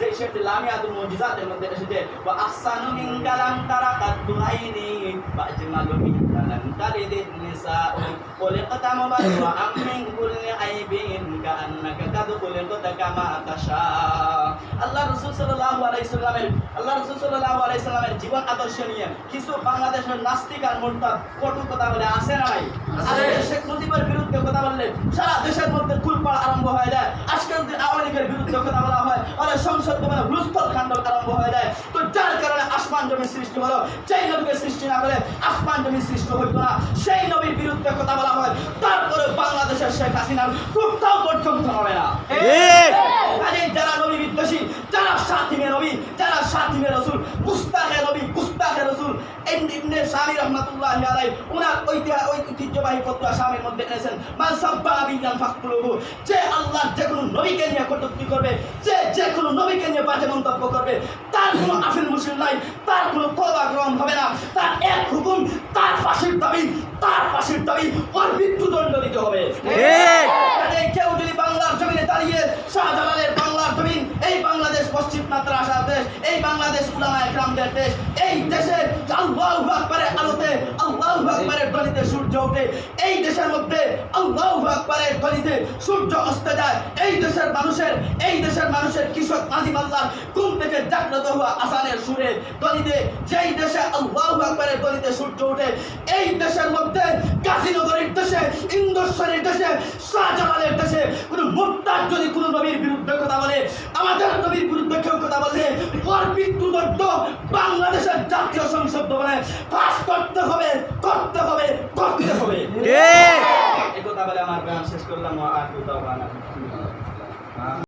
যে সেটি লামিয়াতুল মুজিজাতের মধ্যে এসেছে ওয়া আহসানু মিন কালাম তারাকাতু আইনি ওয়া আজমালু মিন কালাম তারিদিন নিসাউ খলিকাতা মুবাররাআম মিন কুল্লি আইবিন কাআন্নাকা কাদ খলিকাতা কামা তাশা। আল্লাহ রাসূল সাল্লাল্লাহু আলাইহি সাল্লামের জীবন আদর্শ নিয়ে কিছু বাংলাদেশের নাস্তিক আর মুরতাদ কটু কথা বলে আছে না ভাই? আরে শেখ মুজিবের বিরুদ্ধে কথা বললে সারা দেশের মধ্যে কুলপাড় আরম্ভ হয়ে যায়। আজকের দিন আওয়ামী লীগের বিরুদ্ধে কথা বলা হয়, আরে সংসদ ভবনে হুলস্থল কাণ্ড আরম্ভ হয়ে যায়। তো যার কারণে আসমান জমির সৃষ্টি হলো, যেই নবীকে সৃষ্টি না করে আসমান জমির সৃষ্টি হইতো না, সেই নবীর বিরুদ্ধে কথা বলা হয়। তারপরে বাংলাদেশের শেখ হাসিনার টুকটাও পর্যন্ত হবে না। যারা নবী বিদ্বেষী, যারা সাথিমে নবী, যারা সাথিমে রসুল, গুস্তাখে নবী, গুস্তাখে রসুল, ইবনে শামী রাহমাতুল্লাহি আলাইহি উনার ঐতিহ্যবাহী ফতোয়া শামের মধ্যে এনেছেন মান সাব্বা নাবিয়ান ফাকতুলুহু। যে আল্লাহর যে কোনো নবীকে নিয়ে কটূক্তি করবে, যে কোনো নবীকে নিয়ে বাজে মন্তব্য করবে, তার কোনো আফিল মুশরিক নাই, তার কোনো তওবা গ্রহণ হবে না, তার এক হুকুম, তার ফাঁসির দাবি, তার ফাঁসির দাবি, ওর মৃত্যুদণ্ড দিতে হবে। কেউ যদি বাংলার জমিনে দাঁড়িয়ে শাহজালালের বাংলার জমিন, এই বাংলাদেশ মসজিদ মাদ্রাসার দেশ, এই বাংলাদেশ উলামায়ে কেরামদের দেশ, এই দেশে আল্লাহু আকবারের আলোতে, আল্লাহু আকবারের ধ্বনিতে সূর্য ওঠে, এই দেশের মধ্যে আল্লাহু আকবারের ধ্বনিতে সূর্য অস্ত যায়, এই দেশের মানুষের কৃষক আজিম আল্লাহ ঘুম থেকে জাগ্রত হওয়া আসানের সুরে ধ্বনিতে, যেই দেশে আল্লাহু আকবারের ধ্বনিতে সূর্য ওঠে, এই দেশের মধ্যে গাজীনগরের দেশে, ইন্দোশ্বরের দেশে, শাহজালালের দেশে কোনো মুরতাদ যদি কোনো নবীর বিরুদ্ধে কথা বলে, আমাদের নবীর বিরুদ্ধে কেউ কথা বললে ওর মৃত্যুদণ্ড বাংলাদেশের জাতীয় সংসদ ভবনে পাস করতে হবে, করতে হবে, করতে হবে। এই কথা বলে আমার গান শেষ করলাম।